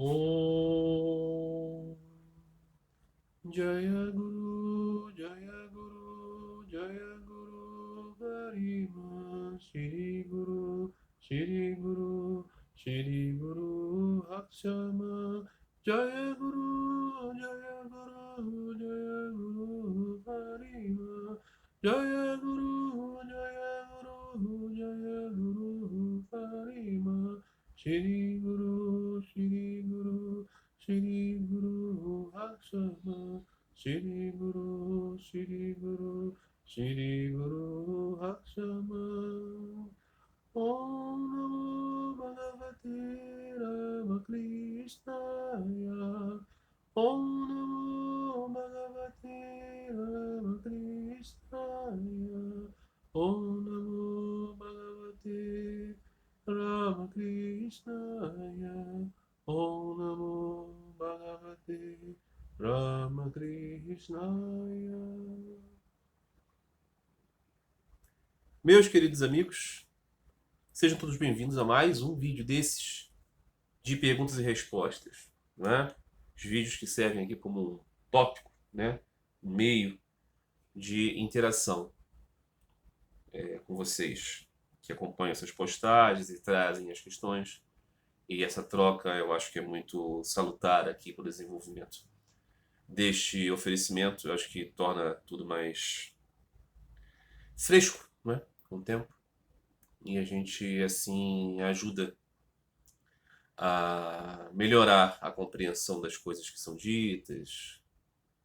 Om Jaya Guru, Jaya Guru, Jaya Guru Garima, Shri Guru, Shri Guru, Shri Guru Akshama, Jaya Guru, Jaya Guru, Jaya Guru Garima, Jaya Guru, Jaya Guru, Jaya Guru Garima, Shri Guru, Shri Guru, Shri Guru Akshama, Shri Guru, Shri Guru, Shri Guru Akshama. Om Namo Bhagavate Ramakrishnaya. Om Namo Bhagavate Ramakrishnaya. Om Namo Bhagavate Ramakrishnaya. Om Namo Bhagavate Ramakrishnaya. Meus queridos amigos, sejam todos bem-vindos a mais um vídeo desses de perguntas e respostas, né? Os vídeos que servem aqui como um tópico, né? Um meio de interação com vocês que acompanham essas postagens e trazem as questões. E essa troca eu acho que é muito salutar aqui para o desenvolvimento deste oferecimento. Eu acho que torna tudo mais fresco, né? Com o tempo. E a gente, assim, ajuda a melhorar a compreensão das coisas que são ditas.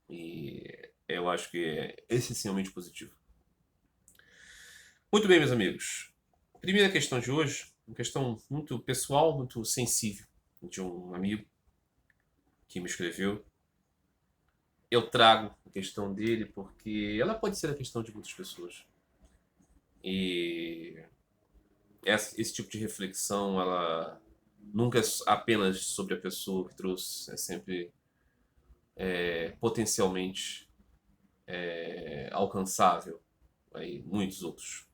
E eu acho que é essencialmente positivo. Muito bem, meus amigos. Primeira questão de hoje, uma questão muito pessoal, muito sensível, de um amigo que me escreveu. Eu trago a questão dele porque ela pode ser a questão de muitas pessoas. E esse tipo de reflexão, ela nunca é apenas sobre a pessoa que trouxe, é sempre potencialmente alcançável aí muitos outros.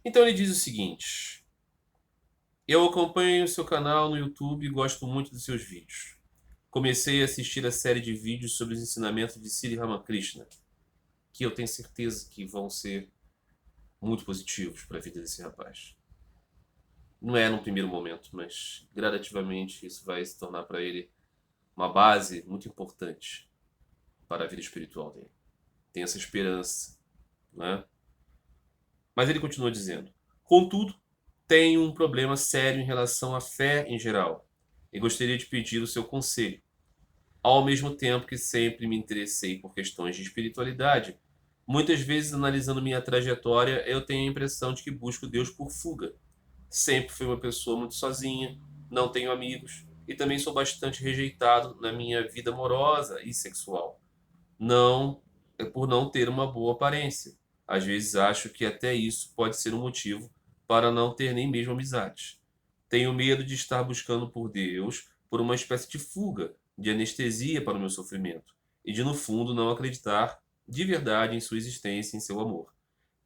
Então ele diz o seguinte: eu acompanho o seu canal no YouTube e gosto muito dos seus vídeos. Comecei a assistir a série de vídeos sobre os ensinamentos de Sri Ramakrishna, que eu tenho certeza que vão ser muito positivos para a vida desse rapaz. Não é no primeiro momento, mas gradativamente isso vai se tornar para ele uma base muito importante para a vida espiritual dele. Tem essa esperança, né? Mas ele continua dizendo: contudo, tenho um problema sério em relação à fé em geral e gostaria de pedir o seu conselho. Ao mesmo tempo que sempre me interessei por questões de espiritualidade, muitas vezes analisando minha trajetória, eu tenho a impressão de que busco Deus por fuga. Sempre fui uma pessoa muito sozinha, não tenho amigos e também sou bastante rejeitado na minha vida amorosa e sexual. Não, é por não ter uma boa aparência. Às vezes acho que até isso pode ser um motivo para não ter nem mesmo amizades. Tenho medo de estar buscando por Deus por uma espécie de fuga, de anestesia para o meu sofrimento, e de no fundo não acreditar de verdade em sua existência e em seu amor.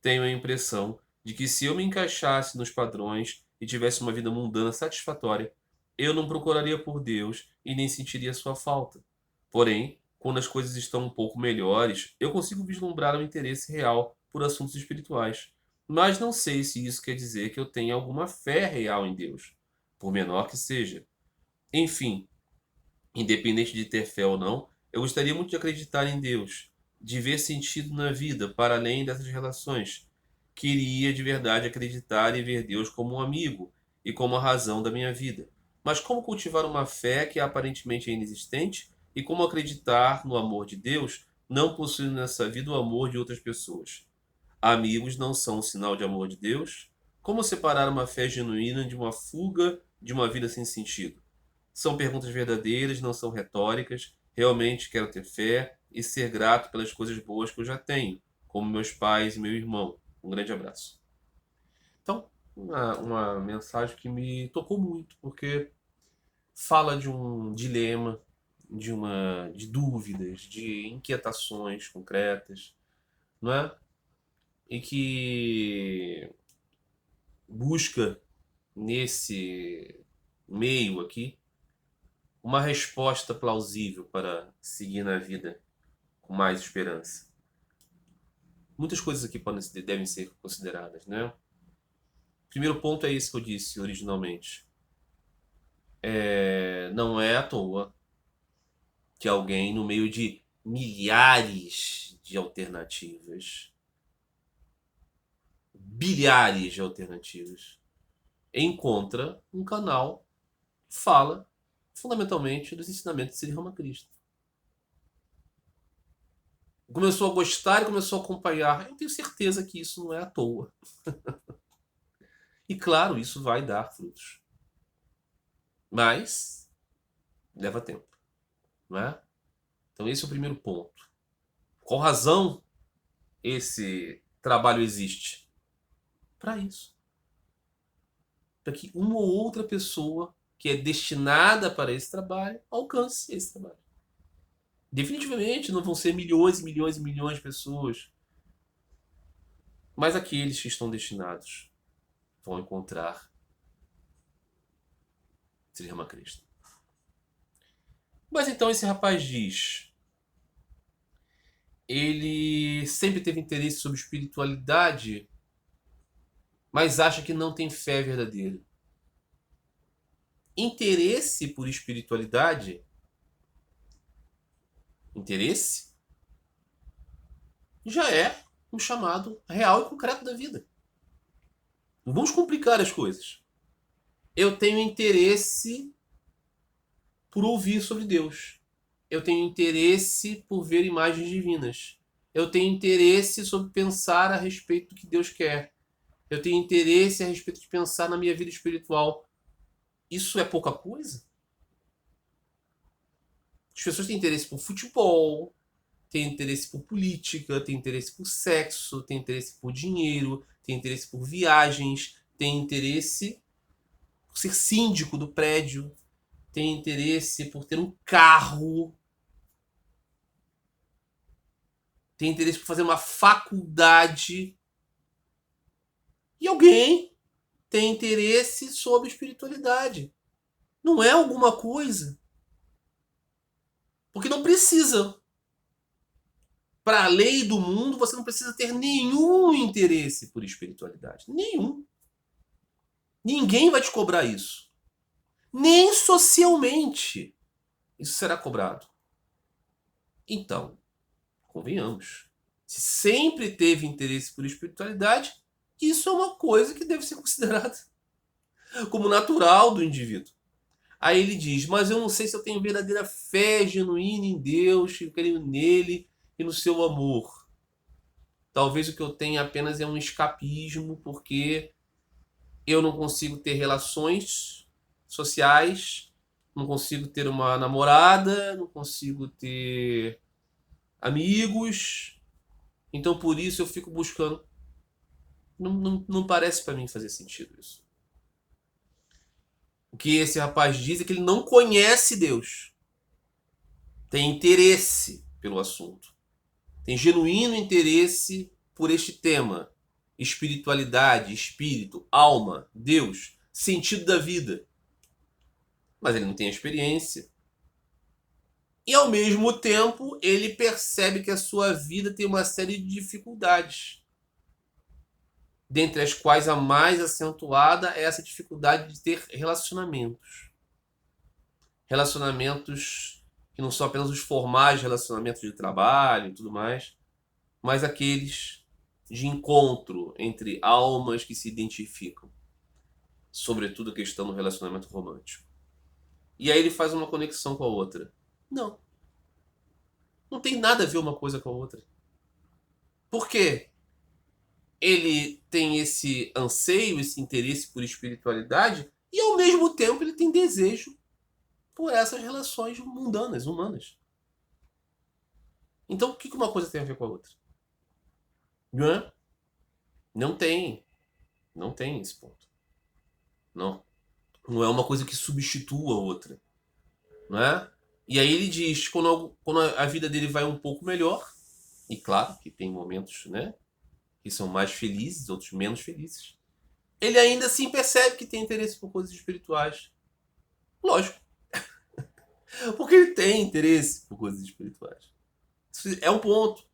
Tenho a impressão de que se eu me encaixasse nos padrões e tivesse uma vida mundana satisfatória, eu não procuraria por Deus e nem sentiria sua falta. Porém, quando as coisas estão um pouco melhores, eu consigo vislumbrar um interesse real por assuntos espirituais. Mas não sei se isso quer dizer que eu tenha alguma fé real em Deus, por menor que seja. Enfim, independente de ter fé ou não, eu gostaria muito de acreditar em Deus, de ver sentido na vida para além dessas relações. Queria de verdade acreditar e ver Deus como um amigo e como a razão da minha vida. Mas como cultivar uma fé que aparentemente é inexistente e como acreditar no amor de Deus, não possuindo nessa vida o amor de outras pessoas? Amigos não são um sinal de amor de Deus? Como separar uma fé genuína de uma fuga de uma vida sem sentido? São perguntas verdadeiras, não são retóricas. Realmente quero ter fé e ser grato pelas coisas boas que eu já tenho, como meus pais e meu irmão. Um grande abraço. Então, uma mensagem que me tocou muito, porque fala de um dilema, de dúvidas, de inquietações concretas, não é? E que busca nesse meio aqui uma resposta plausível para seguir na vida com mais esperança? Muitas coisas aqui devem ser consideradas, né? O primeiro ponto é esse que eu disse originalmente. Não é à toa que alguém, no meio de milhares de alternativas, bilhares de alternativas, encontra um canal que fala fundamentalmente dos ensinamentos de Sri Ramakrishna. Começou a gostar e começou a acompanhar. Eu tenho certeza que isso não é à toa. E claro, isso vai dar frutos. Mas leva tempo, não é? Então esse é o primeiro ponto. Qual razão esse trabalho existe? Para isso. Para que uma ou outra pessoa que é destinada para esse trabalho alcance esse trabalho. Definitivamente não vão ser milhões e milhões e milhões de pessoas. Mas aqueles que estão destinados vão encontrar Sri Ramakrishna. Mas então esse rapaz diz: ele sempre teve interesse sobre espiritualidade, mas acha que não tem fé verdadeira. Interesse por espiritualidade, interesse, já é um chamado real e concreto da vida. Não vamos complicar as coisas. Eu tenho interesse por ouvir sobre Deus. Eu tenho interesse por ver imagens divinas. Eu tenho interesse sobre pensar a respeito do que Deus quer. Eu tenho interesse a respeito de pensar na minha vida espiritual. Isso é pouca coisa? As pessoas têm interesse por futebol, têm interesse por política, têm interesse por sexo, têm interesse por dinheiro, têm interesse por viagens, têm interesse por ser síndico do prédio, têm interesse por ter um carro, têm interesse por fazer uma faculdade. E alguém tem interesse sobre espiritualidade. Não é alguma coisa. Porque não precisa. Para a lei do mundo, você não precisa ter nenhum interesse por espiritualidade. Nenhum. Ninguém vai te cobrar isso. Nem socialmente isso será cobrado. Então, convenhamos. Se sempre teve interesse por espiritualidade, isso é uma coisa que deve ser considerada como natural do indivíduo. Aí ele diz: mas eu não sei se eu tenho verdadeira fé genuína em Deus, eu creio nele e no seu amor. Talvez o que eu tenha apenas é um escapismo, porque eu não consigo ter relações sociais, não consigo ter uma namorada, não consigo ter amigos, então por isso eu fico buscando. Não parece para mim fazer sentido isso. O que esse rapaz diz é que ele não conhece Deus. Tem interesse pelo assunto. Tem genuíno interesse por este tema. Espiritualidade, espírito, alma, Deus, sentido da vida. Mas ele não tem experiência. E ao mesmo tempo, ele percebe que a sua vida tem uma série de dificuldades. Dentre as quais a mais acentuada é essa dificuldade de ter relacionamentos. Relacionamentos que não são apenas os formais relacionamentos de trabalho e tudo mais, mas aqueles de encontro entre almas que se identificam. Sobretudo a questão do relacionamento romântico. E aí ele faz uma conexão com a outra. Não. Não tem nada a ver uma coisa com a outra. Por quê? Ele tem esse anseio, esse interesse por espiritualidade e ao mesmo tempo ele tem desejo por essas relações mundanas, humanas. Então o que uma coisa tem a ver com a outra? Não é? Não tem. Não tem esse ponto. Não. Não é uma coisa que substitua a outra. Não é? E aí ele diz, quando a vida dele vai um pouco melhor, e claro que tem momentos, né, que são mais felizes, outros menos felizes, ele ainda assim percebe que tem interesse por coisas espirituais. Lógico. Porque ele tem interesse por coisas espirituais. Isso é um ponto.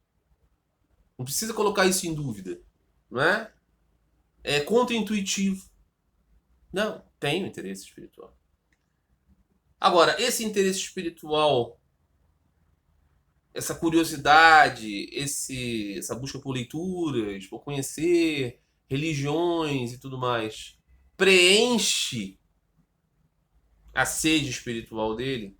Não precisa colocar isso em dúvida. Não é? É contra-intuitivo. Não, tem um interesse espiritual. Agora, esse interesse espiritual, essa curiosidade, essa busca por leituras, por conhecer religiões e tudo mais, preenche a sede espiritual dele,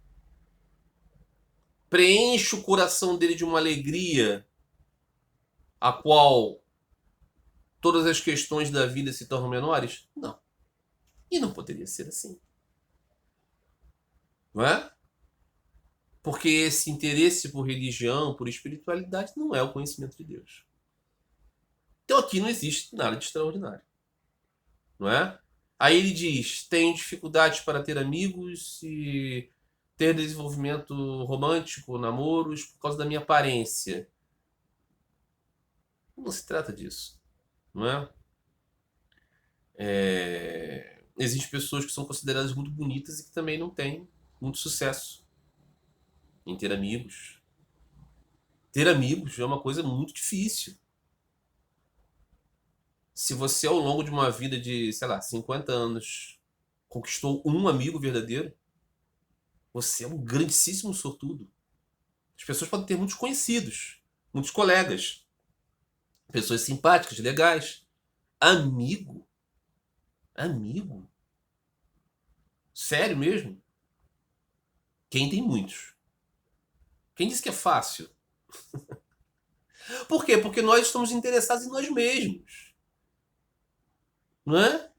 preenche o coração dele de uma alegria a qual todas as questões da vida se tornam menores? Não. E não poderia ser assim. Não é? Porque esse interesse por religião, por espiritualidade, não é o conhecimento de Deus. Então aqui não existe nada de extraordinário. Não é? Aí ele diz: tenho dificuldades para ter amigos e ter desenvolvimento romântico, namoros, por causa da minha aparência. Não se trata disso. Não é? Existem pessoas que são consideradas muito bonitas e que também não têm muito sucesso em ter amigos. Ter amigos é uma coisa muito difícil. Se você, ao longo de uma vida de, sei lá, 50 anos, conquistou um amigo verdadeiro, você é um grandíssimo sortudo. As pessoas podem ter muitos conhecidos, muitos colegas, pessoas simpáticas, legais. Amigo? Amigo? Sério mesmo? Quem tem muitos? Quem disse que é fácil? Por quê? Porque nós estamos interessados em nós mesmos. Não é?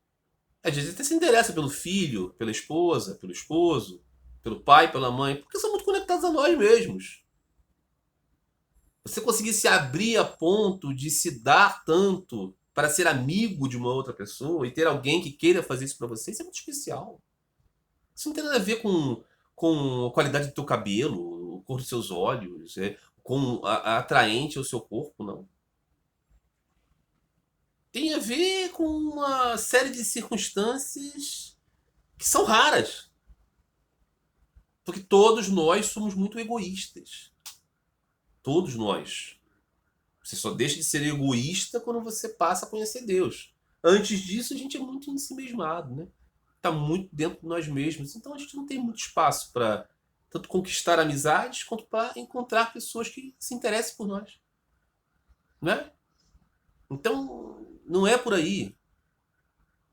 Às vezes até se interessa pelo filho, pela esposa, pelo esposo, pelo pai, pela mãe, porque são muito conectados a nós mesmos. Você conseguir se abrir a ponto de se dar tanto para ser amigo de uma outra pessoa e ter alguém que queira fazer isso para você, isso é muito especial. Isso não tem nada a ver com a qualidade do teu cabelo, a cor dos seus olhos, com a atraente ao seu corpo, não. Tem a ver com uma série de circunstâncias que são raras. Porque todos nós somos muito egoístas. Todos nós. Você só deixa de ser egoísta quando você passa a conhecer Deus. Antes disso, a gente é muito ensimesmado, né? Está muito dentro de nós mesmos. Então a gente não tem muito espaço para tanto conquistar amizades quanto para encontrar pessoas que se interessem por nós. Né? Então, não é por aí.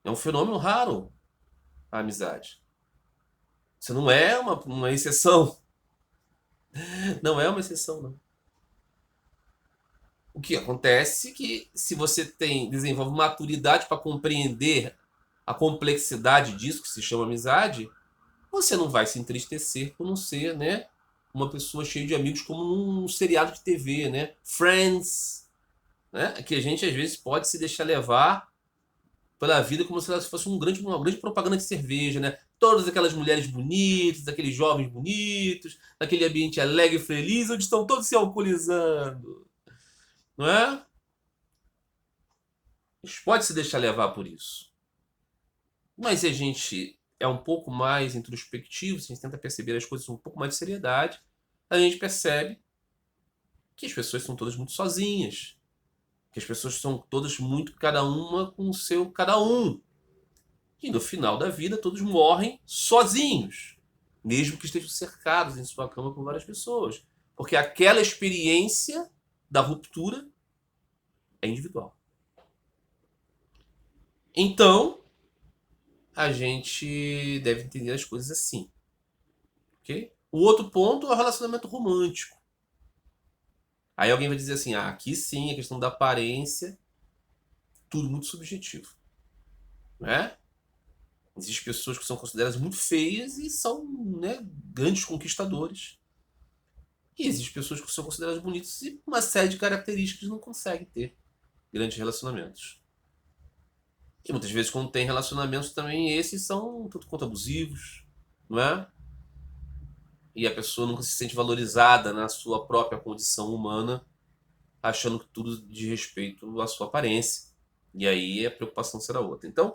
É um fenômeno raro a amizade. Isso não é uma exceção. Não é uma exceção, não. O que acontece é que se você desenvolve maturidade para compreender a complexidade disso que se chama amizade, você não vai se entristecer por não ser, né, uma pessoa cheia de amigos como num seriado de TV, né? Friends, né? Que a gente às vezes pode se deixar levar pela vida como se ela fosse uma grande propaganda de cerveja, né? Todas aquelas mulheres bonitas, aqueles jovens bonitos, naquele ambiente alegre e feliz, onde estão todos se alcoolizando, não é? A gente pode se deixar levar por isso. Mas se a gente é um pouco mais introspectivo, se a gente tenta perceber as coisas com um pouco mais de seriedade, a gente percebe que as pessoas são todas muito sozinhas. Que as pessoas são todas muito, cada uma com o seu cada um. E no final da vida, todos morrem sozinhos. Mesmo que estejam cercados em sua cama por várias pessoas. Porque aquela experiência da ruptura é individual. Então, a gente deve entender as coisas assim. Ok? O outro ponto é o relacionamento romântico. Aí alguém vai dizer assim, aqui sim, a questão da aparência, tudo muito subjetivo. Né? Existem pessoas que são consideradas muito feias e são, né, grandes conquistadores. E existem pessoas que são consideradas bonitas e uma série de características não conseguem ter grandes relacionamentos. E muitas vezes quando tem relacionamentos também esses são tanto quanto abusivos, não é? E a pessoa nunca se sente valorizada na sua própria condição humana, achando que tudo diz respeito à sua aparência. E aí a preocupação será outra. Então,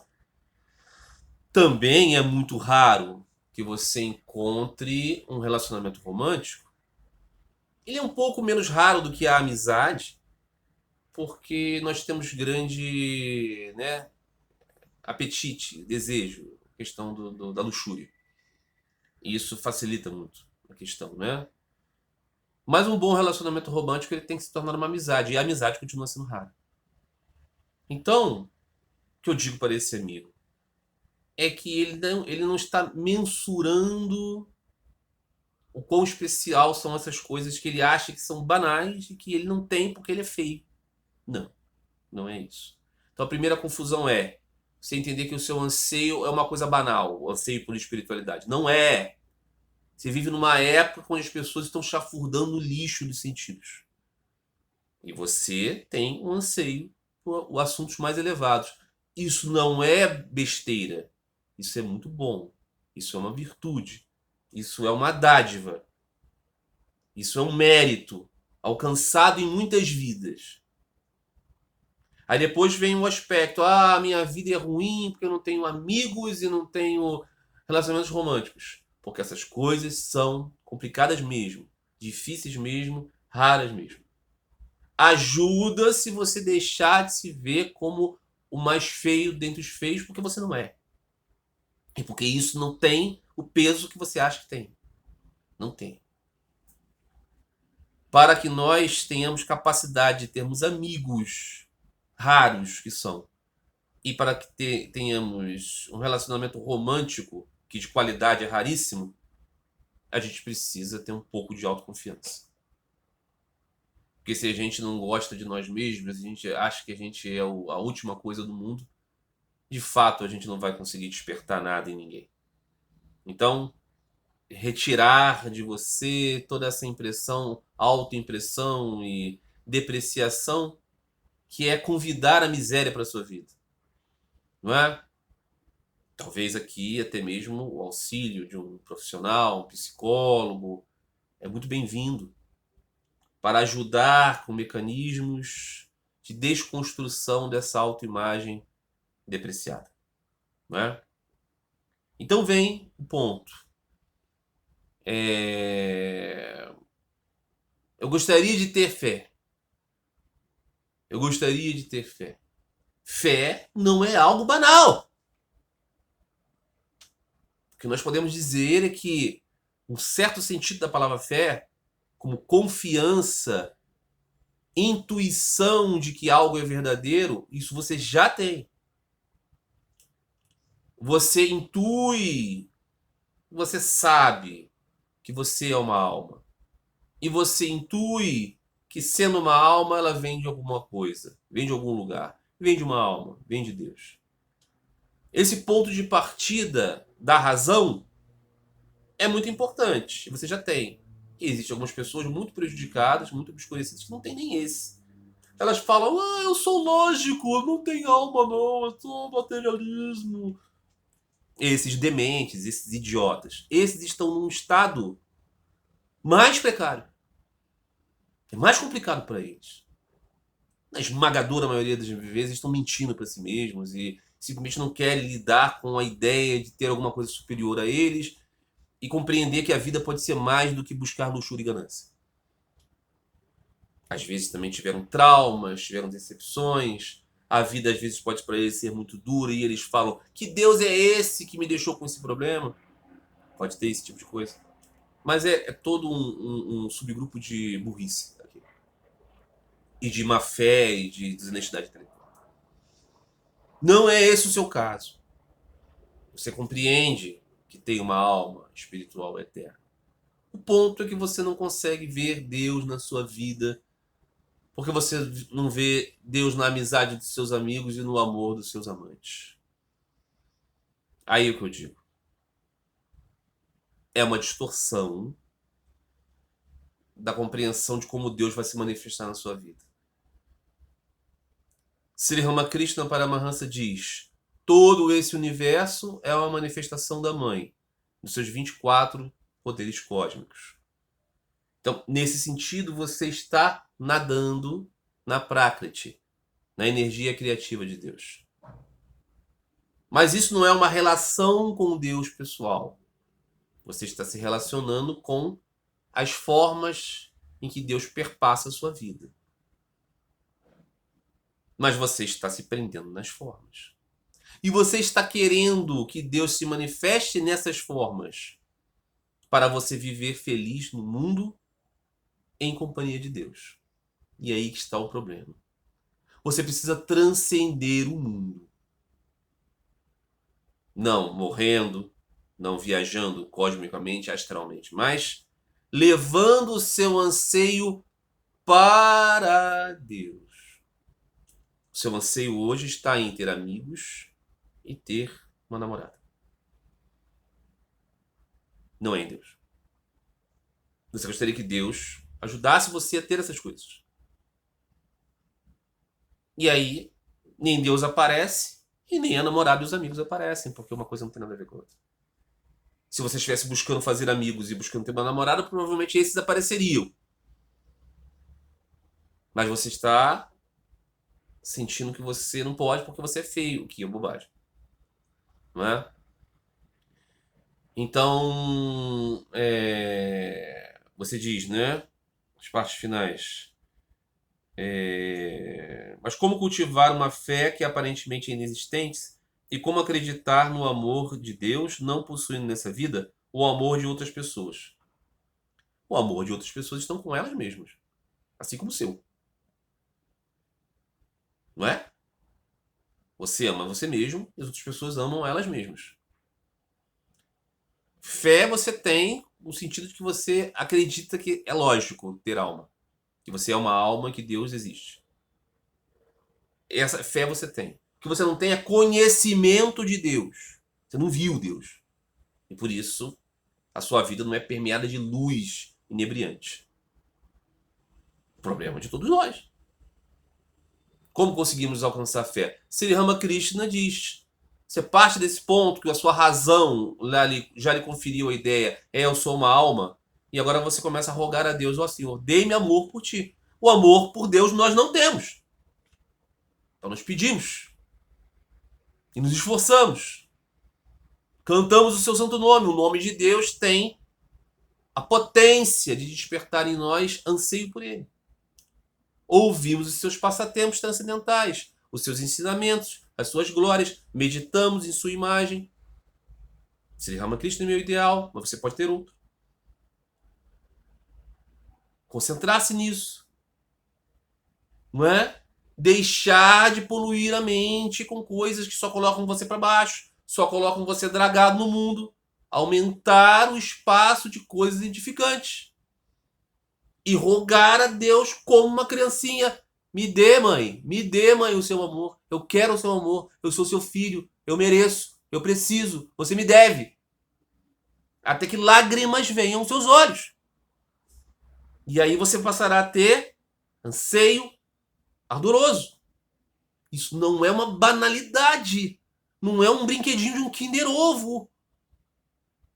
também é muito raro que você encontre um relacionamento romântico, ele é um pouco menos raro do que a amizade, porque nós temos grande, né, apetite, desejo, questão da luxúria. E isso facilita muito a questão, né? Mas um bom relacionamento romântico ele tem que se tornar uma amizade, e a amizade continua sendo rara. Então, o que eu digo para esse amigo é que ele não está mensurando o quão especial são essas coisas que ele acha que são banais e que ele não tem porque ele é feio. Não, não é isso. Então a primeira confusão é você entender que o seu anseio é uma coisa banal, o anseio por espiritualidade. Não é. Você vive numa época onde as pessoas estão chafurdando no lixo dos sentidos. E você tem um anseio por assuntos mais elevados. Isso não é besteira. Isso é muito bom. Isso é uma virtude. Isso é uma dádiva. Isso é um mérito alcançado em muitas vidas. Aí depois vem o aspecto, minha vida é ruim porque eu não tenho amigos e não tenho relacionamentos românticos. Porque essas coisas são complicadas mesmo, difíceis mesmo, raras mesmo. Ajuda se você deixar de se ver como o mais feio dentre os feios, porque você não é. E porque isso não tem o peso que você acha que tem. Não tem. Para que nós tenhamos capacidade de termos amigos raros que são, e para que tenhamos um relacionamento romântico que de qualidade é raríssimo, a gente precisa ter um pouco de autoconfiança. Porque se a gente não gosta de nós mesmos, a gente acha que a gente é a última coisa do mundo, de fato a gente não vai conseguir despertar nada em ninguém. Então, retirar de você toda essa impressão, autoimpressão e depreciação, que é convidar a miséria para a sua vida. Não é? Talvez aqui até mesmo o auxílio de um profissional, um psicólogo, é muito bem-vindo para ajudar com mecanismos de desconstrução dessa autoimagem depreciada. Não é? Então vem o ponto. Eu gostaria de ter fé. Eu gostaria de ter fé. Fé não é algo banal. O que nós podemos dizer é que um certo sentido da palavra fé, como confiança, intuição de que algo é verdadeiro, isso você já tem. Você intui, você sabe que você é uma alma. E você intui que sendo uma alma, ela vem de alguma coisa, vem de algum lugar, vem de uma alma, vem de Deus. Esse ponto de partida da razão é muito importante, você já tem. E existem algumas pessoas muito prejudicadas, muito obscurecidas, que não tem nem esse. Elas falam, eu sou lógico, eu não tenho alma não, eu sou materialismo. Esses dementes, esses idiotas, esses estão num estado mais precário. É mais complicado para eles. Na esmagadora maioria das vezes estão mentindo para si mesmos e simplesmente não querem lidar com a ideia de ter alguma coisa superior a eles e compreender que a vida pode ser mais do que buscar luxúria e ganância. Às vezes também tiveram traumas, tiveram decepções. A vida às vezes pode para eles ser muito dura e eles falam: que Deus é esse que me deixou com esse problema? Pode ter esse tipo de coisa. Mas é todo um subgrupo de burrice aqui. E de má fé e de desonestidade intelectual. Não é esse o seu caso. Você compreende que tem uma alma espiritual eterna. O ponto é que você não consegue ver Deus na sua vida porque você não vê Deus na amizade dos seus amigos e no amor dos seus amantes. Aí é o que eu digo. É uma distorção da compreensão de como Deus vai se manifestar na sua vida. Sri Ramakrishna Paramahansa diz: todo esse universo é uma manifestação da Mãe, dos seus 24 poderes cósmicos. Então, nesse sentido, você está nadando na Prakriti, na energia criativa de Deus. Mas isso não é uma relação com Deus pessoal. Você está se relacionando com as formas em que Deus perpassa a sua vida. Mas você está se prendendo nas formas. E você está querendo que Deus se manifeste nessas formas para você viver feliz no mundo em companhia de Deus. E aí que está o problema. Você precisa transcender o mundo. Não morrendo, não viajando cosmicamente, astralmente, mas levando o seu anseio para Deus. O seu anseio hoje está em ter amigos e ter uma namorada. Não é em Deus. Você gostaria que Deus ajudasse você a ter essas coisas. E aí, nem Deus aparece e nem a namorada e os amigos aparecem, porque uma coisa não tem nada a ver com a outra. Se você estivesse buscando fazer amigos e buscando ter uma namorada, provavelmente esses apareceriam. Mas você está sentindo que você não pode porque você é feio, o que é bobagem. Não é? Então, você diz, né? As partes finais. Mas como cultivar uma fé que aparentemente é inexistente e como acreditar no amor de Deus, não possuindo nessa vida o amor de outras pessoas? O amor de outras pessoas estão com elas mesmas, assim como o seu. Não é? Você ama você mesmo e as outras pessoas amam elas mesmas. Fé você tem no sentido de que você acredita que é lógico ter alma. Que você é uma alma, que Deus existe. Essa fé você tem. O que você não tem é conhecimento de Deus. Você não viu Deus. E por isso a sua vida não é permeada de luz inebriante. O problema de todos nós. Como conseguimos alcançar a fé? Sri Ramakrishna diz: você parte desse ponto que a sua razão já lhe conferiu a ideia, eu sou uma alma, e agora você começa a rogar a Deus: ó Senhor, dê-me amor por ti. O amor por Deus nós não temos. Então nós pedimos e nos esforçamos. Cantamos o seu santo nome. O nome de Deus tem a potência de despertar em nós anseio por ele. Ouvimos os seus passatempos transcendentais, os seus ensinamentos, as suas glórias, meditamos em sua imagem. Sri Ramakrishna é meu ideal, mas você pode ter outro. Concentrar-se nisso. Não é? Deixar de poluir a mente com coisas que só colocam você para baixo, só colocam você dragado no mundo. Aumentar o espaço de coisas edificantes. E rogar a Deus como uma criancinha: me dê, mãe, o seu amor. Eu quero o seu amor. Eu sou seu filho. Eu mereço. Eu preciso. Você me deve. Até que lágrimas venham aos seus olhos. E aí você passará a ter anseio ardoroso. Isso não é uma banalidade. Não é um brinquedinho de um Kinder Ovo.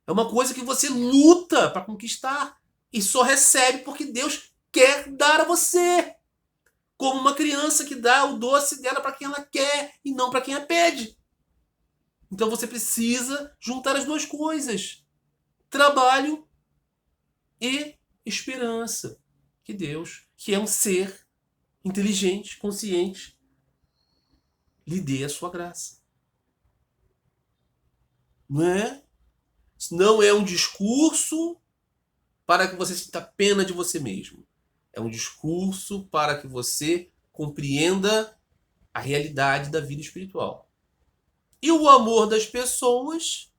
É uma coisa que você luta para conquistar. E só recebe porque Deus quer dar a você. Como uma criança que dá o doce dela para quem ela quer e não para quem a pede. Então você precisa juntar as duas coisas: trabalho e esperança. Que Deus, que é um ser inteligente, consciente, lhe dê a sua graça. Não é? Não é um discurso para que você sinta pena de você mesmo. É um discurso para que você compreenda a realidade da vida espiritual. E o amor das pessoas,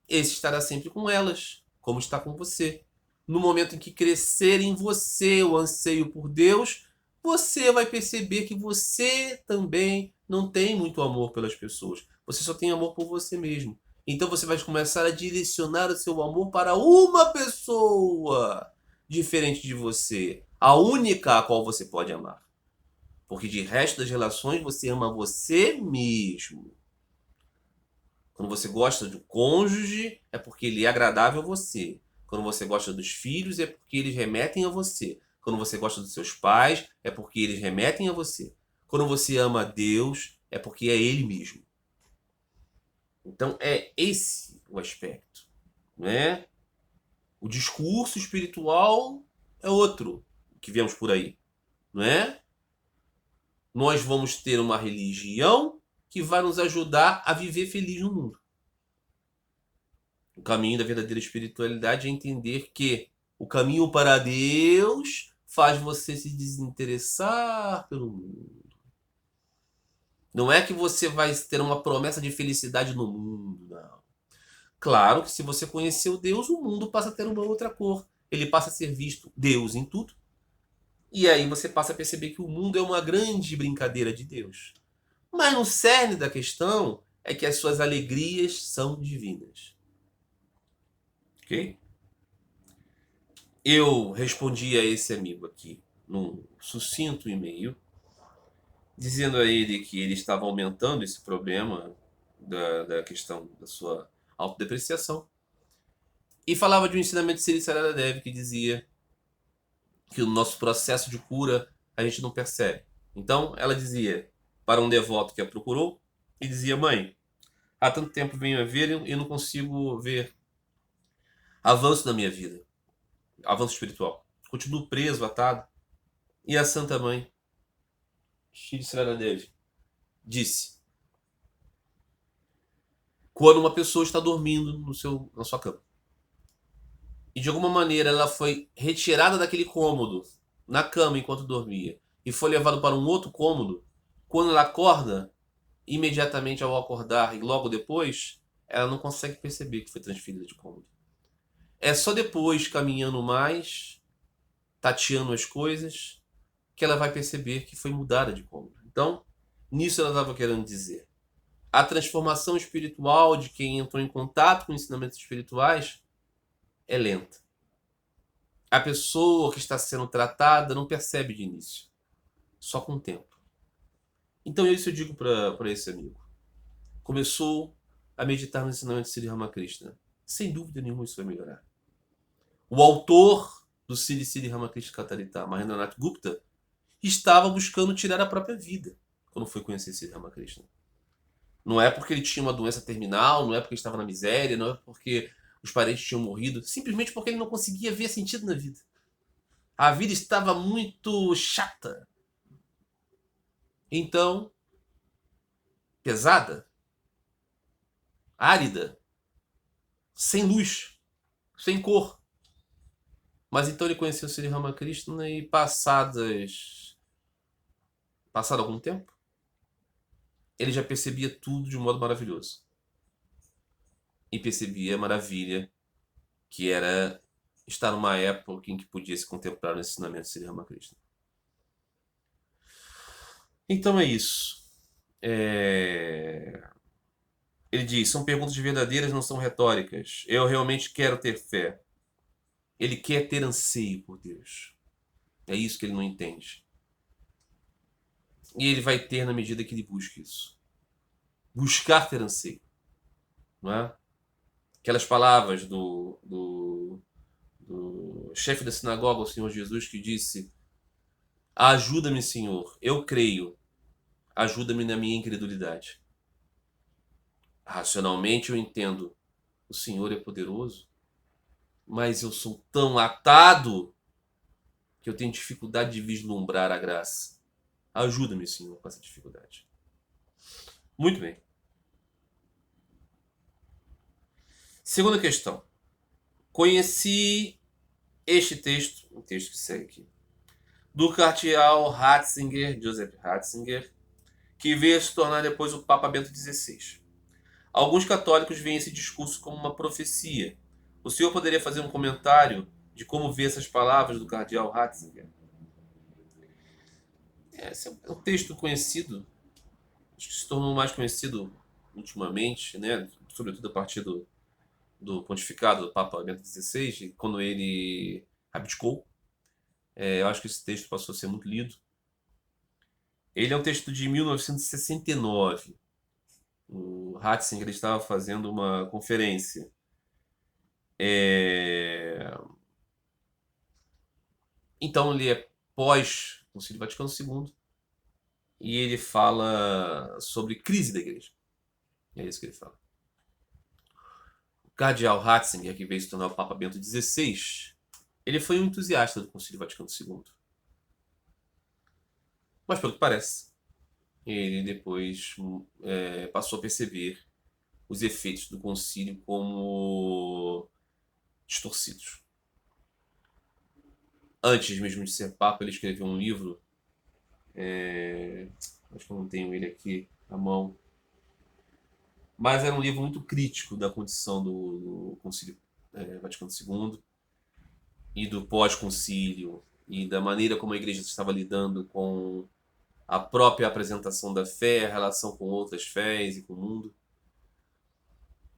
esse estará sempre com elas, como está com você. No momento em que crescer em você o anseio por Deus, você vai perceber que você também não tem muito amor pelas pessoas. Você só tem amor por você mesmo. Então você vai começar a direcionar o seu amor para uma pessoa diferente de você, a única a qual você pode amar. Porque de resto das relações você ama você mesmo. Quando você gosta do cônjuge, é porque ele é agradável a você. Quando você gosta dos filhos, é porque eles remetem a você. Quando você gosta dos seus pais, é porque eles remetem a você. Quando você ama a Deus, é porque é Ele mesmo. Então é esse o aspecto. né? O discurso espiritual é outro que vemos por aí, não é? Nós vamos ter uma religião que vai nos ajudar a viver feliz no mundo. O caminho da verdadeira espiritualidade é entender que o caminho para Deus faz você se desinteressar pelo mundo. Não é que você vai ter uma promessa de felicidade no mundo, não. Claro que se você conheceu Deus, o mundo passa a ter uma outra cor. Ele passa a ser visto Deus em tudo. E aí você passa a perceber que o mundo é uma grande brincadeira de Deus. Mas no cerne da questão é que as suas alegrias são divinas. Ok? Eu respondi a esse amigo aqui num sucinto e-mail, dizendo a ele que ele estava aumentando esse problema da questão da sua autodepreciação. E falava de um ensinamento de Sri Saradadev que dizia que o nosso processo de cura a gente não percebe. Então, ela dizia para um devoto que a procurou e dizia: mãe, há tanto tempo venho a ver e não consigo ver avanço na minha vida, avanço espiritual. Continuo preso, atado. E a Santa Mãe, Shri Saradadev, disse: quando uma pessoa está dormindo na sua cama e de alguma maneira ela foi retirada daquele cômodo na cama enquanto dormia e foi levada para um outro cômodo, quando ela acorda, imediatamente ao acordar e logo depois, ela não consegue perceber que foi transferida de cômodo. É só depois, caminhando mais, tateando as coisas, que ela vai perceber que foi mudada de cômodo. Então, nisso ela estava querendo dizer. A transformação espiritual de quem entrou em contato com ensinamentos espirituais é lenta. A pessoa que está sendo tratada não percebe de início, só com o tempo. Então, isso eu digo para esse amigo. Começou a meditar no ensinamento de Sri Ramakrishna. Sem dúvida nenhuma isso vai melhorar. O autor do Sri Ramakrishna Katarita, Mahendranath Gupta, estava buscando tirar a própria vida quando foi conhecer Sri Ramakrishna. Não é porque ele tinha uma doença terminal, não é porque ele estava na miséria, não é porque os parentes tinham morrido, simplesmente porque ele não conseguia ver sentido na vida. A vida estava muito chata. Então, pesada, árida, sem luz, sem cor. Mas então ele conheceu o Sri Ramakrishna e passado algum tempo, ele já percebia tudo de um modo maravilhoso. E percebia a maravilha que era estar numa época em que podia se contemplar o ensinamento de Sri Ramakrishna. Então é isso. Ele diz, são perguntas verdadeiras, não são retóricas. Eu realmente quero ter fé. Ele quer ter anseio por Deus. É isso que ele não entende. E ele vai ter na medida que ele busca isso. Buscar ter anseio. Não é? Aquelas palavras do chefe da sinagoga, o Senhor Jesus, que disse: ajuda-me, Senhor, eu creio. Ajuda-me na minha incredulidade. Racionalmente eu entendo. O Senhor é poderoso, mas eu sou tão atado que eu tenho dificuldade de vislumbrar a graça. Ajuda-me, Senhor, com essa dificuldade. Muito bem. Segunda questão. Conheci este texto, o texto que segue aqui, do cardeal Ratzinger, Joseph Ratzinger, que veio a se tornar depois o Papa Bento XVI. Alguns católicos veem esse discurso como uma profecia. O senhor poderia fazer um comentário de como vê essas palavras do cardeal Ratzinger? Esse é um texto conhecido, acho que se tornou mais conhecido ultimamente, né? Sobretudo a partir do pontificado do Papa Bento XVI, quando ele abdicou. Eu acho que esse texto passou a ser muito lido. Ele é um texto de 1969. O Ratzinger estava fazendo uma conferência. Então ele é pós-Concílio Vaticano II e ele fala sobre crise da igreja. É isso que ele fala. cardeal Ratzinger, que veio se tornar o Papa Bento XVI, ele foi um entusiasta do Concílio Vaticano II. Mas, pelo que parece, ele depois passou a perceber os efeitos do concílio como distorcidos. Antes mesmo de ser Papa, ele escreveu um livro, acho que eu não tenho ele aqui à mão, mas era um livro muito crítico da condição do Concílio Vaticano II e do pós-concílio e da maneira como a Igreja estava lidando com a própria apresentação da fé, a relação com outras fés e com o mundo.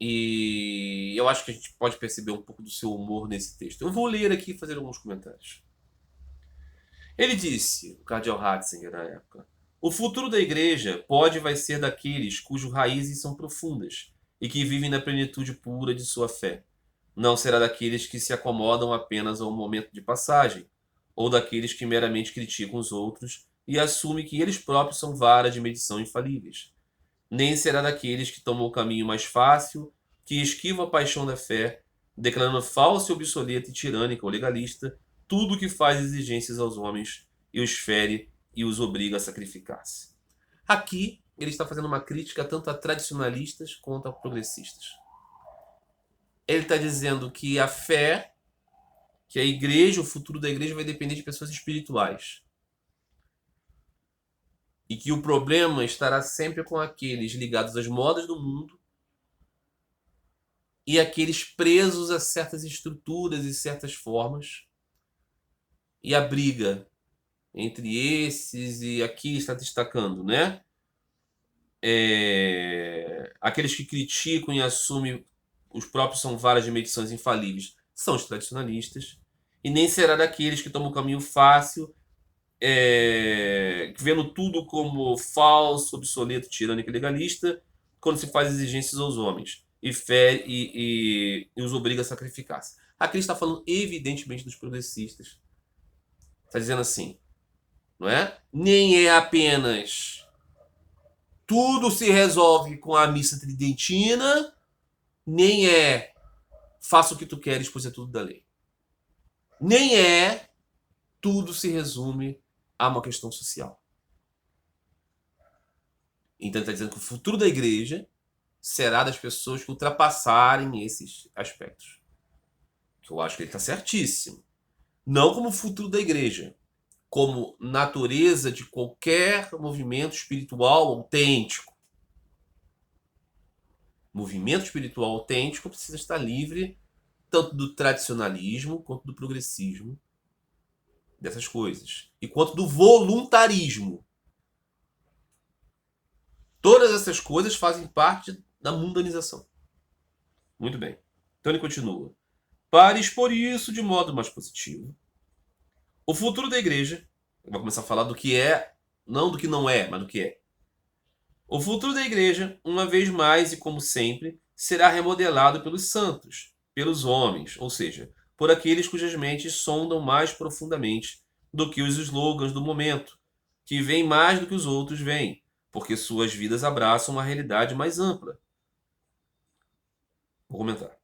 E eu acho que a gente pode perceber um pouco do seu humor nesse texto. Eu vou ler aqui e fazer alguns comentários. Ele disse, o cardeal Ratzinger na época, o futuro da Igreja pode e vai ser daqueles cujas raízes são profundas e que vivem na plenitude pura de sua fé. Não será daqueles que se acomodam apenas a um momento de passagem, ou daqueles que meramente criticam os outros e assumem que eles próprios são vara de medição infalíveis. Nem será daqueles que tomam o caminho mais fácil, que esquivam a paixão da fé, declarando falsa, obsoleta e tirânica ou legalista tudo o que faz exigências aos homens e os fere e os obriga a sacrificar-se. Aqui ele está fazendo uma crítica tanto a tradicionalistas quanto a progressistas. Ele está dizendo que a fé, que a igreja, o futuro da igreja vai depender de pessoas espirituais. E que o problema estará sempre com aqueles ligados às modas do mundo e aqueles presos a certas estruturas e certas formas. E a briga entre esses e aqui está destacando, né? Aqueles que criticam e assumem os próprios são varas de medições infalíveis são os tradicionalistas. E nem será daqueles que tomam o caminho fácil, vendo tudo como falso, obsoleto, tirânico e legalista, quando se faz exigências aos homens e os obriga a sacrificar-se. Aqui ele está falando evidentemente dos progressistas. Está dizendo assim, não é? Nem é apenas tudo se resolve com a missa tridentina, nem é faça o que tu queres, pois é tudo da lei. Nem é tudo se resume a uma questão social. Então ele está dizendo que o futuro da igreja será das pessoas que ultrapassarem esses aspectos. Que eu acho que ele está certíssimo. Não como futuro da igreja, como natureza de qualquer movimento espiritual autêntico. Movimento espiritual autêntico precisa estar livre tanto do tradicionalismo quanto do progressismo, dessas coisas, e quanto do voluntarismo. Todas essas coisas fazem parte da mundanização. Muito bem. Então ele continua. Para expor isso de modo mais positivo, o futuro da igreja, eu vou começar a falar do que é, não do que não é, mas do que é. O futuro da igreja, uma vez mais e como sempre, será remodelado pelos santos, pelos homens, ou seja, por aqueles cujas mentes sondam mais profundamente do que os slogans do momento, que veem mais do que os outros veem, porque suas vidas abraçam uma realidade mais ampla. Vou comentar.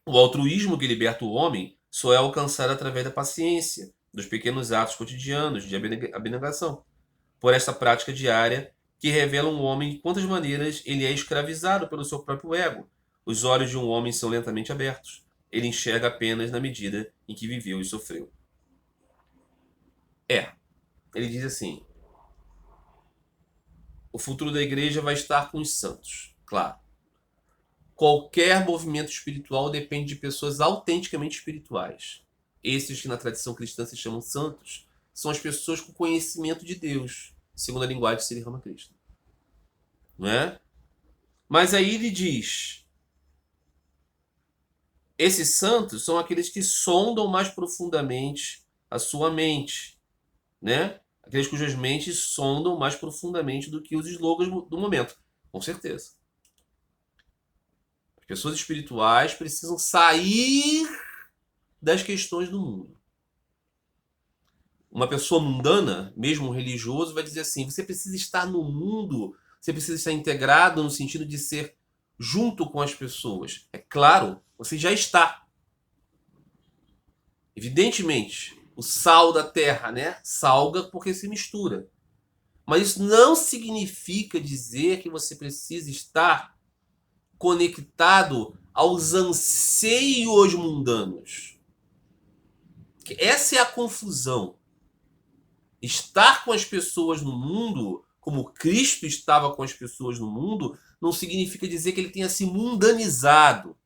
O altruísmo que liberta o homem só é alcançado através da paciência, dos pequenos atos cotidianos de abnegação, por esta prática diária que revela um homem de quantas maneiras ele é escravizado pelo seu próprio ego. Os olhos de um homem são lentamente abertos. Ele enxerga apenas na medida em que viveu e sofreu. Ele diz assim, o futuro da igreja vai estar com os santos, claro. Qualquer movimento espiritual depende de pessoas autenticamente espirituais. Esses que na tradição cristã se chamam santos são as pessoas com conhecimento de Deus, segundo a linguagem de Sri Ramakrishna. Não é? Mas aí ele diz, esses santos são aqueles que sondam mais profundamente a sua mente, né? Aqueles cujas mentes sondam mais profundamente do que os slogans do momento, com certeza. As pessoas espirituais precisam sair das questões do mundo. Uma pessoa mundana, mesmo um religioso, vai dizer assim, você precisa estar no mundo, você precisa estar integrado no sentido de ser junto com as pessoas. É claro Você já está. Evidentemente, o sal da terra, né? Salga porque se mistura. Mas isso não significa dizer que você precisa estar conectado aos anseios mundanos. Essa é a confusão. Estar com as pessoas no mundo, como Cristo estava com as pessoas no mundo, não significa dizer que ele tenha se mundanizado.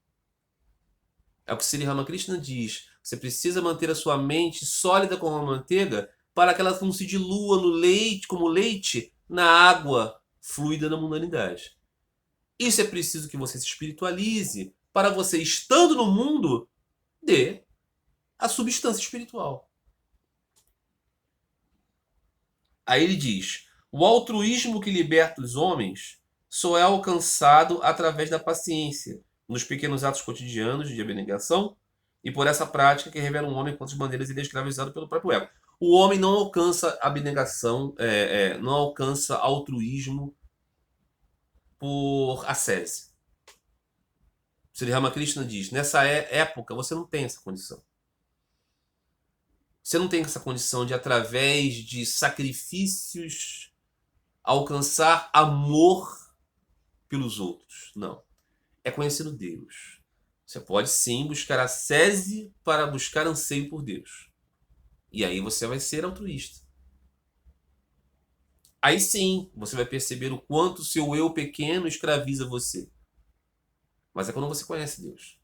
É o que Sri Ramakrishna diz. Você precisa manter a sua mente sólida como a manteiga para que ela não se dilua no leite, como leite, na água fluida da mundanidade. Isso é preciso que você se espiritualize para você, estando no mundo, dê a substância espiritual. Aí ele diz: o altruísmo que liberta os homens só é alcançado através da paciência, nos pequenos atos cotidianos de abnegação e por essa prática que revela um homem quantas maneiras ele é escravizado pelo próprio ego. O homem não alcança abnegação, não alcança altruísmo por ascese. Sri Ramakrishna diz: nessa época você não tem essa condição. Você não tem essa condição de, através de sacrifícios, alcançar amor pelos outros. Não. É conhecendo Deus. Você pode sim buscar ascese para buscar anseio por Deus. E aí você vai ser altruísta. Aí sim, você vai perceber o quanto o seu eu pequeno escraviza você. Mas é quando você conhece Deus.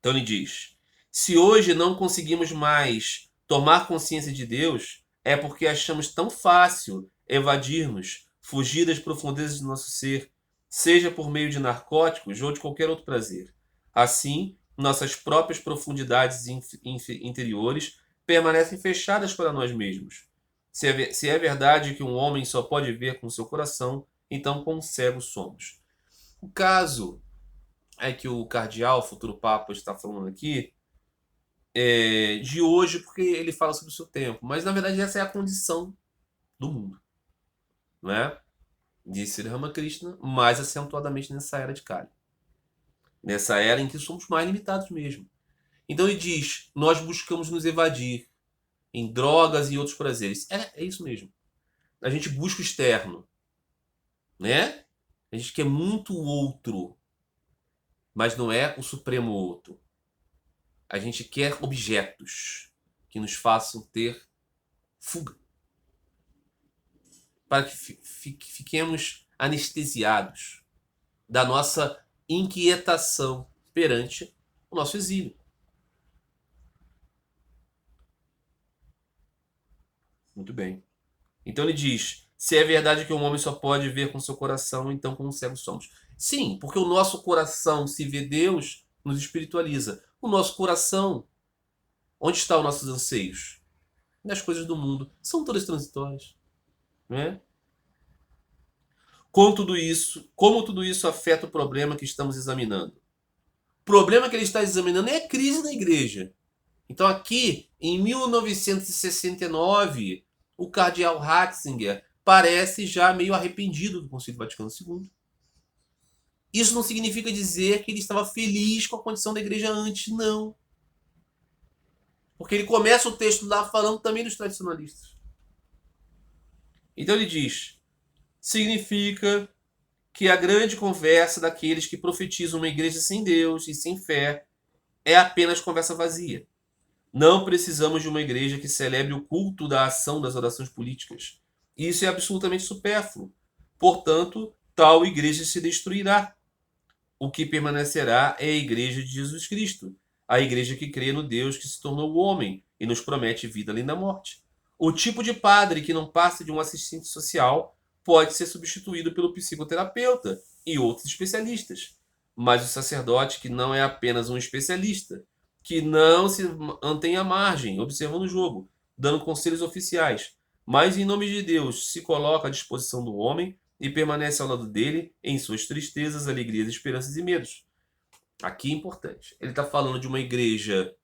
Então ele diz: se hoje não conseguimos mais tomar consciência de Deus, é porque achamos tão fácil evadir-nos, fugir das profundezas do nosso ser, seja por meio de narcóticos ou de qualquer outro prazer. Assim, nossas próprias profundidades interiores permanecem fechadas para nós mesmos. Se é verdade que um homem só pode ver com seu coração, então quão cegos somos. O caso é que o cardeal, futuro papa, está falando aqui de hoje, porque ele fala sobre o seu tempo. Mas, na verdade, essa é a condição do mundo. Não é? Disse Sri Ramakrishna, mais acentuadamente nessa era de Kali. Nessa era em que somos mais limitados mesmo. Então ele diz: nós buscamos nos evadir em drogas e outros prazeres. É isso mesmo. A gente busca o externo. Né? A gente quer muito o outro, mas não é o supremo outro. A gente quer objetos que nos façam ter fuga. Para que fiquemos anestesiados da nossa inquietação perante o nosso exílio. Muito bem. Então ele diz: se é verdade que um homem só pode ver com seu coração, então como cegos somos. Sim, porque o nosso coração, se vê Deus, nos espiritualiza. O nosso coração, onde estão os nossos anseios? Nas coisas do mundo. São todas transitórias. Não é? Como tudo isso afeta o problema que estamos examinando? O problema que ele está examinando é a crise da igreja. Então aqui, em 1969, o cardeal Ratzinger parece já meio arrependido do Concílio Vaticano II. Isso não significa dizer que ele estava feliz com a condição da igreja antes, não. Porque ele começa o texto lá falando também dos tradicionalistas. Então ele diz: significa que a grande conversa daqueles que profetizam uma igreja sem Deus e sem fé é apenas conversa vazia. Não precisamos de uma igreja que celebre o culto da ação das orações políticas. Isso é absolutamente supérfluo. Portanto, tal igreja se destruirá. O que permanecerá é a igreja de Jesus Cristo, a igreja que crê no Deus que se tornou homem e nos promete vida além da morte. O tipo de padre que não passa de um assistente social pode ser substituído pelo psicoterapeuta e outros especialistas. Mas o sacerdote que não é apenas um especialista, que não se mantém à margem, observando o jogo, dando conselhos oficiais, mas em nome de Deus se coloca à disposição do homem e permanece ao lado dele em suas tristezas, alegrias, esperanças e medos. Aqui é importante. Ele está falando de uma igreja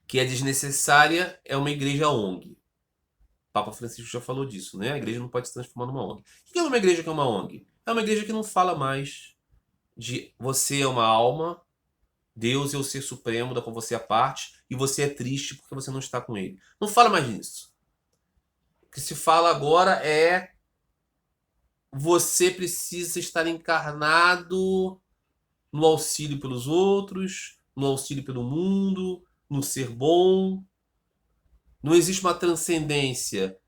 que é desnecessária, é uma igreja ONG. Papa Francisco já falou disso, né? A igreja não pode se transformar numa ONG. O que é uma igreja que é uma ONG? É uma igreja que não fala mais de você é uma alma, Deus é o ser supremo da qual você é parte, e você é triste porque você não está com ele. Não fala mais nisso. O que se fala agora é você precisa estar encarnado no auxílio pelos outros, no auxílio pelo mundo, no ser bom. Não existe uma transcendência.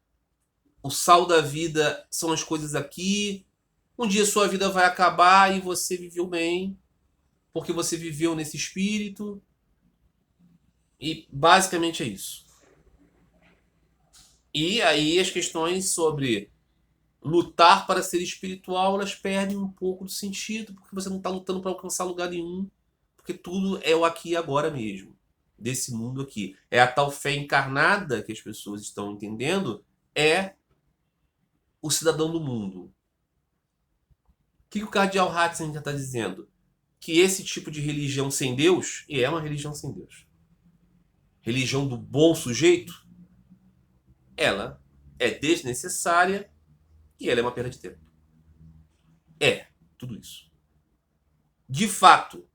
O sal da vida são as coisas aqui. Um dia sua vida vai acabar e você viveu bem, porque você viveu nesse espírito. E basicamente é isso. E aí as questões sobre lutar para ser espiritual, elas perdem um pouco do sentido, porque você não está lutando para alcançar lugar nenhum, porque tudo é o aqui e agora mesmo, desse mundo aqui. É a tal fé encarnada que as pessoas estão entendendo, é o cidadão do mundo. O que o cardeal Ratzinger está dizendo? Que esse tipo de religião sem Deus, e é uma religião sem Deus, religião do bom sujeito, ela é desnecessária e ela é uma perda de tempo. É, tudo isso. De fato,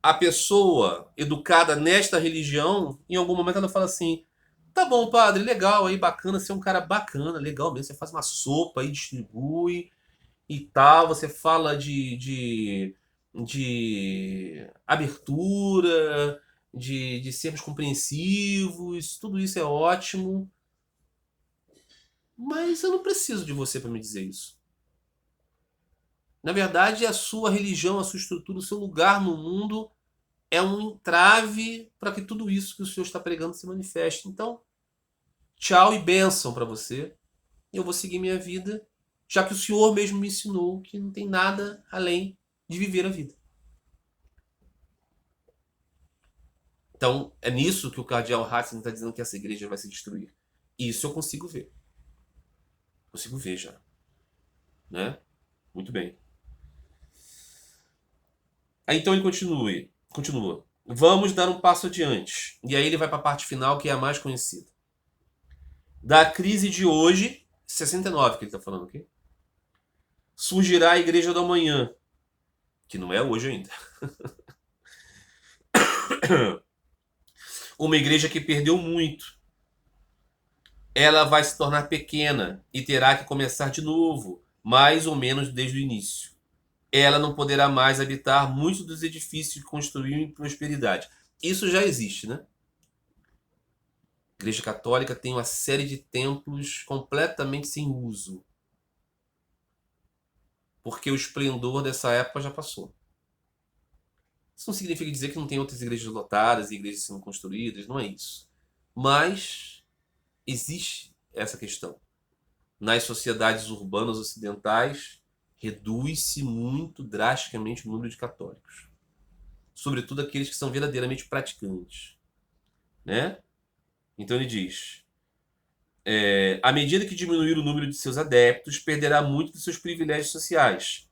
a pessoa educada nesta religião, em algum momento ela fala assim: tá bom, padre, legal aí, bacana, você é um cara bacana, legal mesmo, você faz uma sopa aí, distribui e tal, você fala de abertura, de sermos compreensivos, tudo isso é ótimo, mas eu não preciso de você para me dizer isso. Na verdade, a sua religião, a sua estrutura, o seu lugar no mundo é um entrave para que tudo isso que o Senhor está pregando se manifeste. Então, tchau e bênção para você. Eu vou seguir minha vida, já que o Senhor mesmo me ensinou que não tem nada além de viver a vida. Então, é nisso que o cardeal Ratzinger está dizendo que essa igreja vai se destruir. Isso eu consigo ver. Consigo ver já. Né? Muito bem. Aí então ele continua. Vamos dar um passo adiante. E aí ele vai para a parte final, que é a mais conhecida. Da crise de hoje, 69 que ele está falando aqui, surgirá a igreja do amanhã, que não é hoje ainda. Uma igreja que perdeu muito. Ela vai se tornar pequena e terá que começar de novo, mais ou menos desde o início. Ela não poderá mais habitar muitos dos edifícios que construiu em prosperidade. Isso já existe, né? A Igreja Católica tem uma série de templos completamente sem uso, porque o esplendor dessa época já passou. Isso não significa dizer que não tem outras igrejas lotadas e igrejas sendo construídas, não é isso. Mas existe essa questão. Nas sociedades urbanas ocidentais, reduz-se muito drasticamente o número de católicos. Sobretudo aqueles que são verdadeiramente praticantes. Né? Então ele diz: à medida que diminuir o número de seus adeptos, perderá muito de seus privilégios sociais.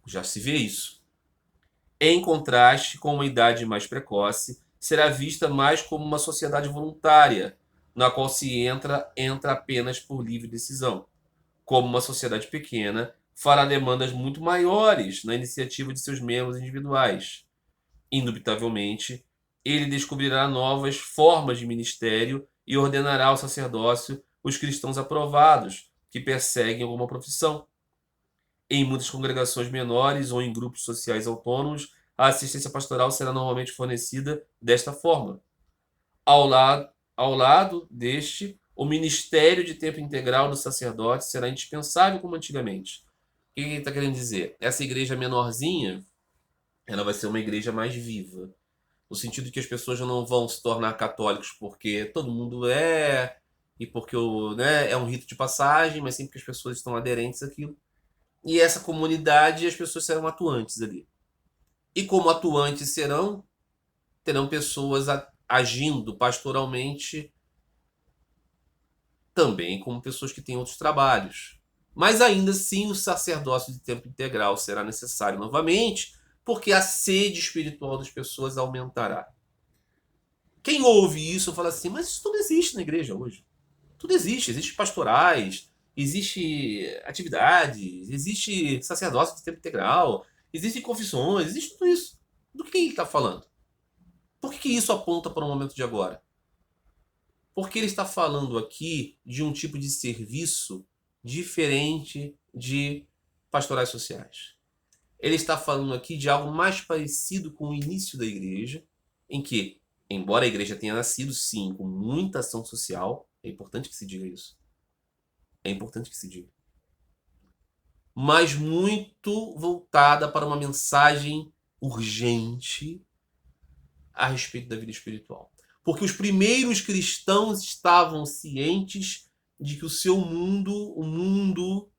Já se vê isso. Em contraste com uma idade mais precoce, será vista mais como uma sociedade voluntária, na qual se entra apenas por livre decisão. Como uma sociedade pequena, fará demandas muito maiores na iniciativa de seus membros individuais. Indubitavelmente, ele descobrirá novas formas de ministério e ordenará ao sacerdócio os cristãos aprovados que perseguem alguma profissão. Em muitas congregações menores ou em grupos sociais autônomos, a assistência pastoral será normalmente fornecida desta forma. Ao lado deste, o ministério de tempo integral do sacerdote será indispensável como antigamente. O que ele está querendo dizer? Essa igreja menorzinha, ela vai ser uma igreja mais viva. No sentido de que as pessoas já não vão se tornar católicos porque todo mundo é, e porque né, é um rito de passagem, mas sempre que as pessoas estão aderentes àquilo. E essa comunidade, as pessoas serão atuantes ali. E como atuantes terão pessoas agindo pastoralmente também como pessoas que têm outros trabalhos. Mas ainda assim o sacerdócio de tempo integral será necessário novamente, porque a sede espiritual das pessoas aumentará. Quem ouve isso fala assim, mas isso tudo existe na igreja hoje. Tudo existe, existem pastorais, existe atividades, existe sacerdócio de tempo integral, existem confissões, existe tudo isso. Do que ele está falando? Por que isso aponta para o momento de agora? Porque ele está falando aqui de um tipo de serviço diferente de pastorais sociais. Ele está falando aqui de algo mais parecido com o início da igreja, em que, embora a igreja tenha nascido, sim, com muita ação social, é importante que se diga isso. É importante que se diga. Mas muito voltada para uma mensagem urgente a respeito da vida espiritual. Porque os primeiros cristãos estavam cientes de que o mundo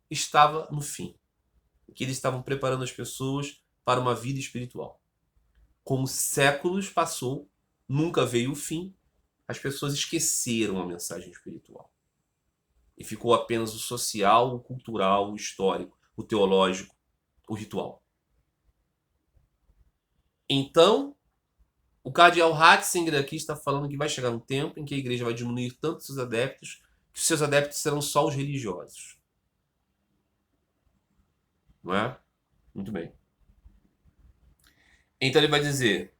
estava no fim. Que eles estavam preparando as pessoas para uma vida espiritual. Como séculos passou, nunca veio o fim, as pessoas esqueceram a mensagem espiritual. E ficou apenas o social, o cultural, o histórico, o teológico, o ritual. Então, o cardeal Ratzinger aqui está falando que vai chegar um tempo em que a igreja vai diminuir tanto seus adeptos, que seus adeptos serão só os religiosos. Não é? Muito bem. Então ele vai dizer...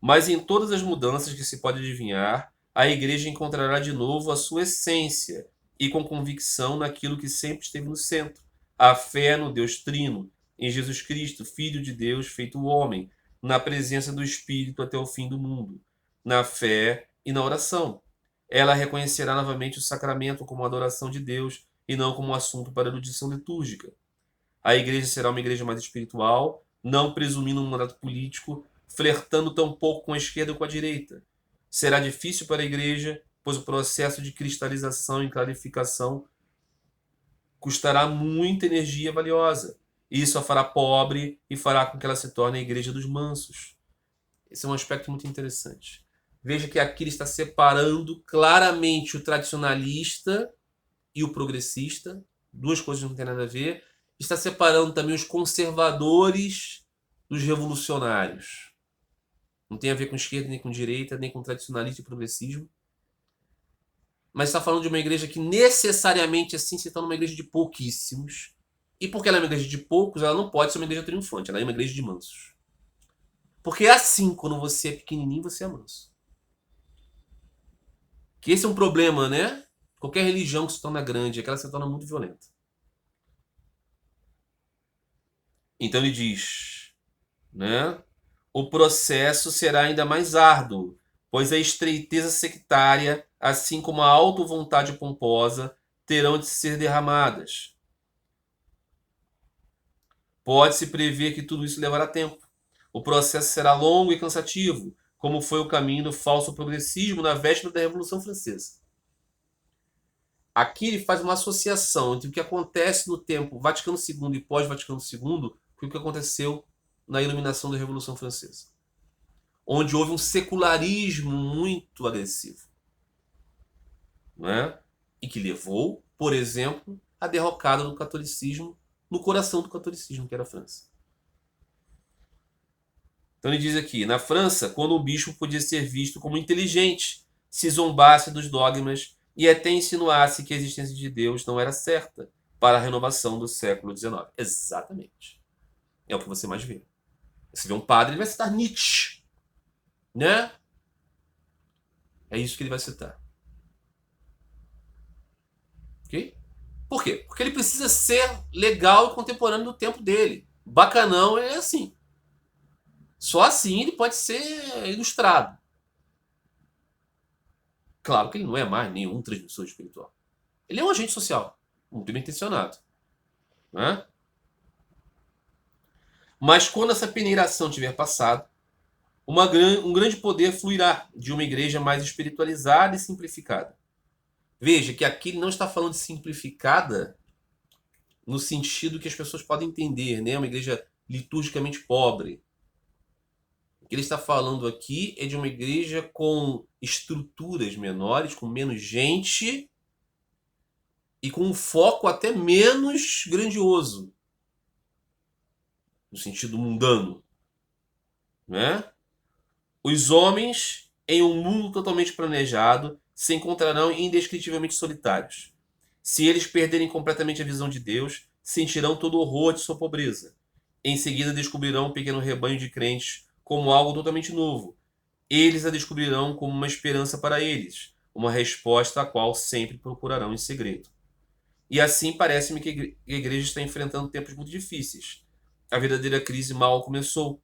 Mas em todas as mudanças que se pode adivinhar, a igreja encontrará de novo a sua essência e com convicção naquilo que sempre esteve no centro. A fé no Deus Trino, em Jesus Cristo, Filho de Deus feito homem, na presença do Espírito até o fim do mundo, na fé e na oração. Ela reconhecerá novamente o sacramento como adoração de Deus e não como um assunto para erudição litúrgica. A igreja será uma igreja mais espiritual, não presumindo um mandato político, flertando tão pouco com a esquerda ou com a direita. Será difícil para a igreja, pois o processo de cristalização e clarificação custará muita energia valiosa. Isso a fará pobre e fará com que ela se torne a igreja dos mansos. Esse é um aspecto muito interessante. Veja que aqui ele está separando claramente o tradicionalista e o progressista. Duas coisas não têm nada a ver. Está separando também os conservadores dos revolucionários. Não tem a ver com esquerda, nem com direita, nem com tradicionalismo e progressismo. Mas está falando de uma igreja que necessariamente assim se torna uma igreja de pouquíssimos. E porque ela é uma igreja de poucos, ela não pode ser uma igreja triunfante. Ela é uma igreja de mansos. Porque é assim, quando você é pequenininho, você é manso. Que esse é um problema, né? Qualquer religião que se torna grande é que ela se torna muito violenta. Então ele diz, né? O processo será ainda mais árduo, pois a estreiteza sectária, assim como a auto-vontade pomposa, terão de ser derramadas. Pode-se prever que tudo isso levará tempo. O processo será longo e cansativo, como foi o caminho do falso progressismo na véspera da Revolução Francesa. Aqui ele faz uma associação entre o que acontece no tempo Vaticano II e pós-Vaticano II com o que aconteceu na iluminação da Revolução Francesa, onde houve um secularismo muito agressivo, não é? E que levou, por exemplo, à derrocada do catolicismo no coração do catolicismo, que era a França. Então ele diz aqui, na França, quando o bispo podia ser visto como inteligente, se zombasse dos dogmas e até insinuasse que a existência de Deus não era certa para a renovação do século XIX. Exatamente. É o que você mais vê. Você vê um padre, ele vai citar Nietzsche, né? É isso que ele vai citar. Ok? Por quê? Porque ele precisa ser legal e contemporâneo do tempo dele. Bacanão é assim. Só assim ele pode ser ilustrado. Claro que ele não é mais nenhum transmissor espiritual. Ele é um agente social, muito bem intencionado. Né? Mas quando essa peneiração tiver passado, um grande poder fluirá de uma igreja mais espiritualizada e simplificada. Veja que aqui ele não está falando de simplificada no sentido que as pessoas podem entender, né? Uma igreja liturgicamente pobre. O que ele está falando aqui é de uma igreja com estruturas menores, com menos gente e com um foco até menos grandioso, no sentido mundano, né? Os homens, em um mundo totalmente planejado, se encontrarão indescritivelmente solitários. Se eles perderem completamente a visão de Deus, sentirão todo o horror de sua pobreza. Em seguida, descobrirão um pequeno rebanho de crentes como algo totalmente novo. Eles a descobrirão como uma esperança para eles, uma resposta a qual sempre procurarão em segredo. E assim parece-me que a igreja está enfrentando tempos muito difíceis. A verdadeira crise mal começou.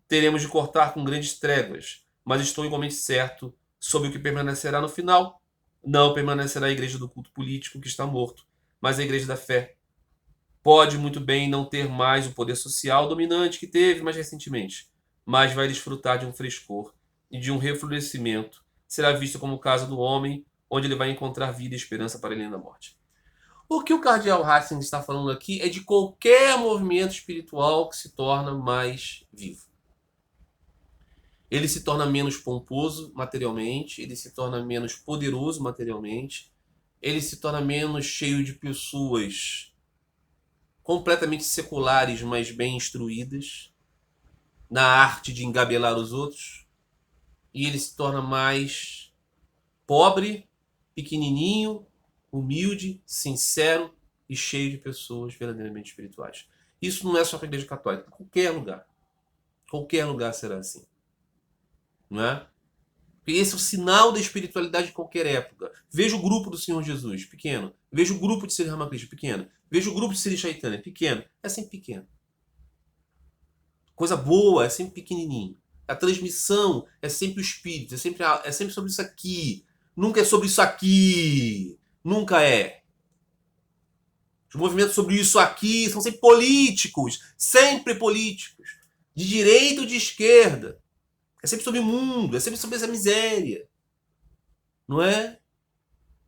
Teremos de cortar com grandes tréguas, mas estou igualmente certo sobre o que permanecerá no final. Não permanecerá a igreja do culto político que está morto, mas a igreja da fé. Pode muito bem não ter mais o poder social dominante que teve mais recentemente, mas vai desfrutar de um frescor e de um reflorescimento. Será visto como o caso do homem, onde ele vai encontrar vida e esperança para ele na morte. O que o cardeal Ratzinger está falando aqui é de qualquer movimento espiritual que se torna mais vivo. Ele se torna menos pomposo materialmente, ele se torna menos poderoso materialmente, ele se torna menos cheio de pessoas completamente seculares, mas bem instruídas na arte de engabelar os outros, e ele se torna mais pobre, pequenininho, humilde, sincero e cheio de pessoas verdadeiramente espirituais. Isso não é só para a Igreja Católica, qualquer lugar. Qualquer lugar será assim. Não é? Porque esse é o sinal da espiritualidade de qualquer época. Veja o grupo do Senhor Jesus, pequeno. Veja o grupo de Sri Ramakrishna, pequeno. Veja o grupo de Sri Chaitanya, pequeno. É sempre pequeno. Coisa boa, é sempre pequenininho. A transmissão é sempre o espírito, é sempre sobre isso aqui. Nunca é sobre isso aqui. Nunca é. Os movimentos sobre isso aqui são sempre políticos. Sempre políticos. De direita ou de esquerda. É sempre sobre o mundo, é sempre sobre essa miséria. Não é?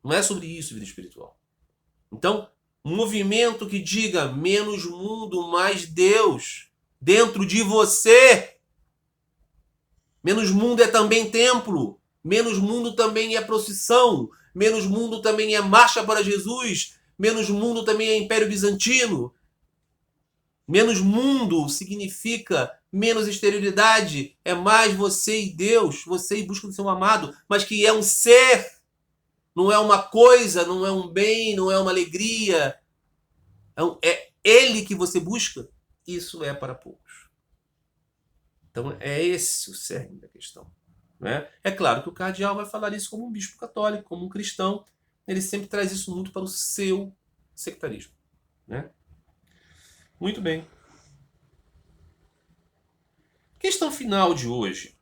Não é sobre isso, vida espiritual. Então, um movimento que diga menos mundo, mais Deus dentro de você. Menos mundo é também templo. Menos mundo também é procissão. Menos mundo também é marcha para Jesus. Menos mundo também é Império Bizantino. Menos mundo significa menos exterioridade. É mais você e Deus, você em busca do seu amado, mas que é um ser. Não é uma coisa, não é um bem, não é uma alegria. É ele que você busca. Isso é para poucos. Então é esse o cerne da questão. Né? É claro que o cardeal vai falar isso como um bispo católico, como um cristão. Ele sempre traz isso muito para o seu sectarismo. Né? Muito bem. Questão final de hoje.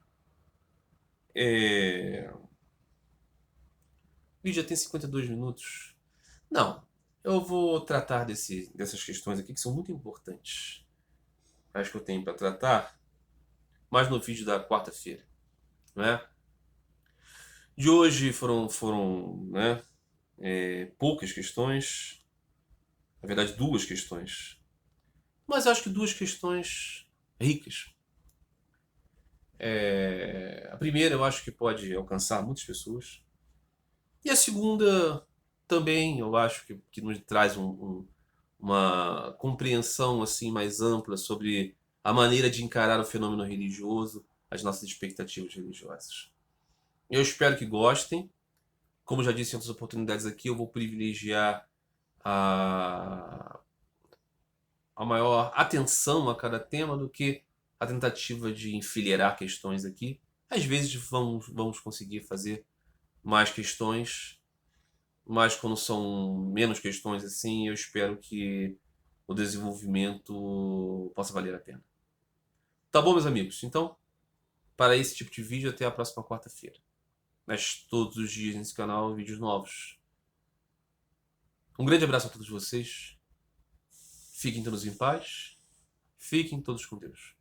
O vídeo já tem 52 minutos. Não, eu vou tratar dessas questões aqui que são muito importantes. Acho que eu tenho para tratar, mas no vídeo da quarta-feira. Né? De hoje foram né, poucas questões. Na verdade, duas questões. Mas acho que duas questões ricas. A primeira eu acho que pode alcançar muitas pessoas. E a segunda também eu acho que nos traz uma compreensão assim mais ampla sobre a maneira de encarar o fenômeno religioso, as nossas expectativas religiosas. Eu espero que gostem. Como já disse em outras oportunidades aqui, eu vou privilegiar a maior atenção a cada tema do que a tentativa de enfileirar questões aqui. Às vezes vamos conseguir fazer mais questões, mas quando são menos questões assim, eu espero que o desenvolvimento possa valer a pena. Tá bom, meus amigos? Então, para esse tipo de vídeo, até a próxima quarta-feira. Mas todos os dias nesse canal, vídeos novos. Um grande abraço a todos vocês. Fiquem todos em paz. Fiquem todos com Deus.